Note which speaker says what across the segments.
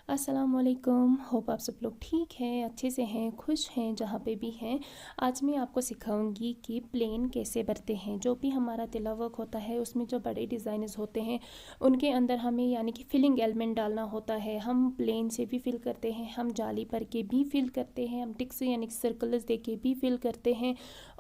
Speaker 1: अस्सलामुअलैकुम। होप आप सब लोग ठीक हैं, अच्छे से हैं, खुश हैं जहाँ पे भी हैं। आज मैं आपको सिखाऊंगी कि प्लेन कैसे भरते हैं। जो भी हमारा तिला वर्क होता है उसमें जो बड़े डिज़ाइनर्स होते हैं उनके अंदर हमें यानी कि फिलिंग एलिमेंट डालना होता है। हम प्लेन से भी फिल करते हैं, हम जाली भर के भी फिल करते हैं, हम टिक्स यानी कि सर्कल्स दे के भी फिल करते हैं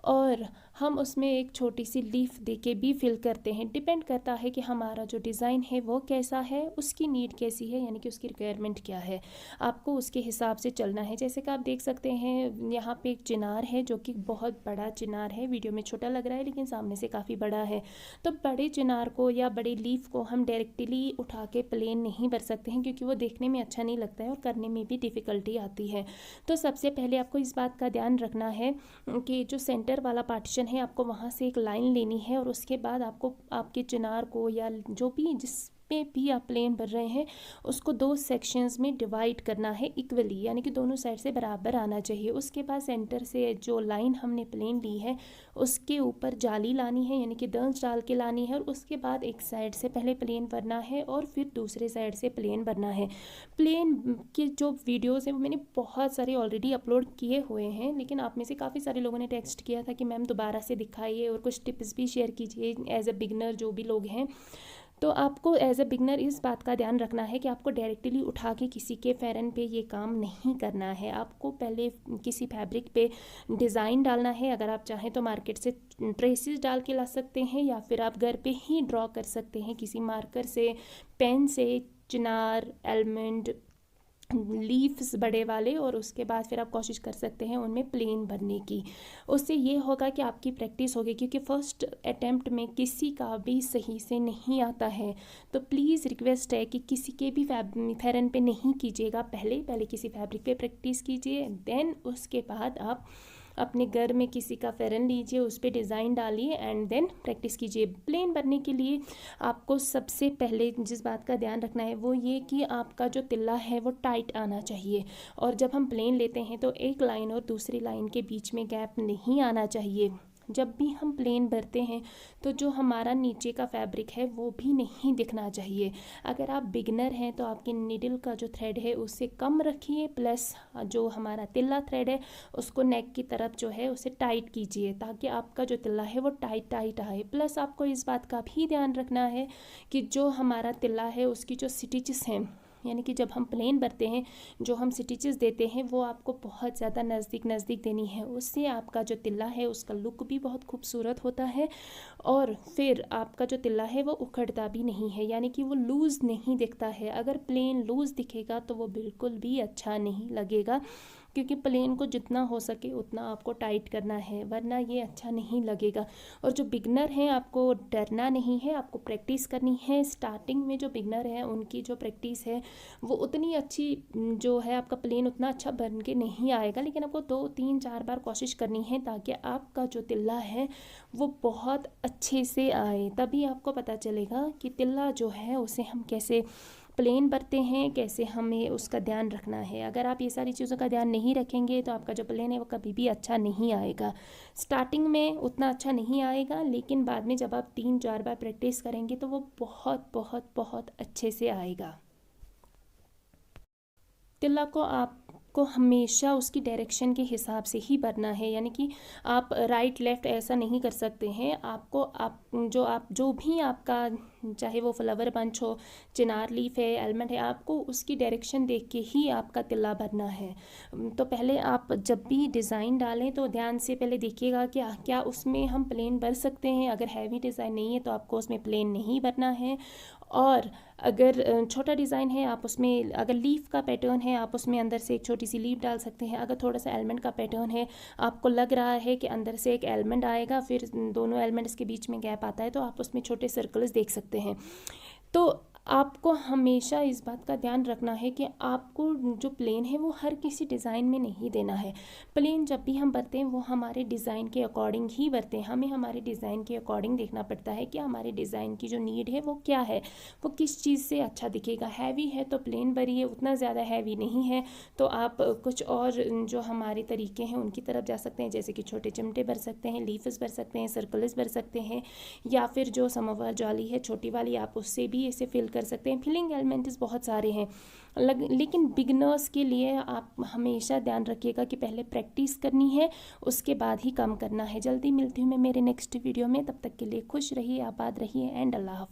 Speaker 1: और हम उसमें एक छोटी सी लीफ दे के भी फिल करते हैं। डिपेंड करता है कि हमारा जो डिज़ाइन है वो कैसा है, उसकी नीड कैसी है, यानी कि उसकी रिक्वायरमेंट क्या है। आपको उसके हिसाब से चलना है। जैसे कि आप देख सकते हैं यहाँ पे एक चिनार है जो कि बहुत बड़ा चिनार है। वीडियो में छोटा लग रहा है लेकिन सामने से काफ़ी बड़ा है। तो बड़े चिनार को या बड़े लीफ को हम डायरेक्टली उठा के प्लेन नहीं भर सकते हैं क्योंकि वो देखने में अच्छा नहीं लगता है और करने में भी डिफ़िकल्टी आती है। तो सबसे पहले आपको इस बात का ध्यान रखना है कि जो सेंटर वाला पार्टीशन है आपको वहाँ से एक लाइन लेनी है और उसके बाद आपको आपके चिनार को या जो भी जिस पे भी आप प्लेन भर रहे हैं उसको दो सेक्शंस में डिवाइड करना है इक्वली, यानी कि दोनों साइड से बराबर आना चाहिए। उसके बाद सेंटर से जो लाइन हमने प्लेन ली है उसके ऊपर जाली लानी है, यानी कि दंश डाल के लानी है और उसके बाद एक साइड से पहले प्लेन भरना है और फिर दूसरे साइड से प्लेन भरना है। प्लेन के जो वीडियोज़ हैं वो मैंने बहुत सारे ऑलरेडी अपलोड किए हुए हैं, लेकिन आप में से काफ़ी सारे लोगों ने टेक्स्ट किया था कि मैम दोबारा से दिखाइए और कुछ टिप्स भी शेयर कीजिए एज अ बिगनर जो भी लोग हैं। तो आपको एज अ बिगनर इस बात का ध्यान रखना है कि आपको डायरेक्टली उठा के किसी के फेरन पे ये काम नहीं करना है। आपको पहले किसी फैब्रिक पे डिज़ाइन डालना है। अगर आप चाहें तो मार्केट से ट्रेसेस डाल के ला सकते हैं या फिर आप घर पे ही ड्रॉ कर सकते हैं किसी मार्कर से, पेन से, चिनार, एलमंड, लीव्स बड़े वाले, और उसके बाद फिर आप कोशिश कर सकते हैं उनमें प्लेन भरने की। उससे ये होगा कि आपकी प्रैक्टिस होगी क्योंकि फ़र्स्ट अटेम्प्ट में किसी का भी सही से नहीं आता है। तो प्लीज़ रिक्वेस्ट है कि किसी के भी फेरन पे नहीं कीजिएगा। पहले पहले किसी फैब्रिक पे प्रैक्टिस कीजिए, देन उसके बाद आप अपने घर में किसी का फेरन लीजिए, उस पर डिज़ाइन डालिए एंड देन प्रैक्टिस कीजिए। प्लेन भरने के लिए आपको सबसे पहले जिस बात का ध्यान रखना है वो ये कि आपका जो तिल्ला है वो टाइट आना चाहिए। और जब हम प्लेन लेते हैं तो एक लाइन और दूसरी लाइन के बीच में गैप नहीं आना चाहिए। जब भी हम प्लेन भरते हैं तो जो हमारा नीचे का फैब्रिक है वो भी नहीं दिखना चाहिए। अगर आप बिगनर हैं तो आपके नीडल का जो थ्रेड है उससे कम रखिए, प्लस जो हमारा तिल्ला थ्रेड है उसको नेक की तरफ जो है उसे टाइट कीजिए ताकि आपका जो तिल्ला है वो टाइट टाइट आए। प्लस आपको इस बात का भी ध्यान रखना है कि जो हमारा तिल्ला है उसकी जो स्टिचेस हैं, यानी कि जब हम प्लेन भरते हैं जो हम स्टिचेस देते हैं वो आपको बहुत ज़्यादा नज़दीक नज़दीक देनी है। उससे आपका जो तिल्ला है उसका लुक भी बहुत खूबसूरत होता है और फिर आपका जो तिल्ला है वो उखड़ता भी नहीं है, यानी कि वो लूज़ नहीं दिखता है। अगर प्लेन लूज़ दिखेगा तो वो बिल्कुल भी अच्छा नहीं लगेगा क्योंकि प्लेन को जितना हो सके उतना आपको टाइट करना है, वरना ये अच्छा नहीं लगेगा। और जो बिगनर हैं आपको डरना नहीं है, आपको प्रैक्टिस करनी है। स्टार्टिंग में जो बिगनर हैं उनकी जो प्रैक्टिस है वो उतनी अच्छी जो है आपका प्लेन उतना अच्छा बन के नहीं आएगा, लेकिन आपको 2 3 4 बार कोशिश करनी है ताकि आपका जो तिल्ला है वो बहुत अच्छे से आए। तभी आपको पता चलेगा कि तिल्ला जो है उसे हम कैसे प्लेन भरते हैं, कैसे हमें उसका ध्यान रखना है। अगर आप ये सारी चीज़ों का ध्यान नहीं रखेंगे तो आपका जो प्लेन है वो कभी भी अच्छा नहीं आएगा। स्टार्टिंग में उतना अच्छा नहीं आएगा, लेकिन बाद में जब आप 3 4 बार प्रैक्टिस करेंगे तो वो बहुत बहुत बहुत अच्छे से आएगा। तिल्ला को आपको हमेशा उसकी डायरेक्शन के हिसाब से ही भरना है, यानी कि आप राइट लेफ़्ट ऐसा नहीं कर सकते हैं। आपको आप जो भी आपका चाहे वो फ्लावर बंच हो, चिनार लीफ है, एलमंड है, आपको उसकी डायरेक्शन देख के ही आपका तिल्ला भरना है। तो पहले आप जब भी डिज़ाइन डालें तो ध्यान से पहले देखिएगा कि क्या उसमें हम प्लेन भर सकते हैं। अगर हैवी डिज़ाइन नहीं है तो आपको उसमें प्लेन नहीं भरना है। और अगर छोटा डिज़ाइन है आप उसमें, अगर लीफ का पैटर्न है आप उसमें अंदर से एक छोटी सी लीफ डाल सकते हैं। अगर थोड़ा सा एलिमेंट का पैटर्न है, आपको लग रहा है कि अंदर से एक एलिमेंट आएगा फिर दोनों एलिमेंट्स के बीच में गैप आता है, तो आप उसमें छोटे सर्कल्स देख सकते हैं। तो आपको हमेशा इस बात का ध्यान रखना है कि आपको जो प्लेन है वो हर किसी डिज़ाइन में नहीं देना है। प्लेन जब भी हम भरते हैं वो हमारे डिज़ाइन के अकॉर्डिंग ही भरते हैं। हमें हमारे डिज़ाइन के अकॉर्डिंग देखना पड़ता है कि हमारे डिज़ाइन की जो नीड है वो क्या है, वो किस चीज़ से अच्छा दिखेगा। हैवी है तो प्लेन भरिए, उतना ज़्यादा हैवी नहीं है तो आप कुछ और जो हमारे तरीके हैं उनकी तरफ जा सकते हैं, जैसे कि छोटे चिमटे भर सकते हैं, लीफस भर सकते हैं, सर्कल्स भर सकते हैं, या फिर जो समोवर जाली है छोटी वाली आप उससे भी इसे फिल कर सकते हैं। फिलिंग एलिमेंट्स बहुत सारे हैं, लेकिन बिगनर्स के लिए आप हमेशा ध्यान रखिएगा कि पहले प्रैक्टिस करनी है, उसके बाद ही काम करना है। जल्दी मिलती हूँ मैं मेरे नेक्स्ट वीडियो में, तब तक के लिए खुश रहिए, आबाद रहिए एंड अल्लाह हाफ़िज़।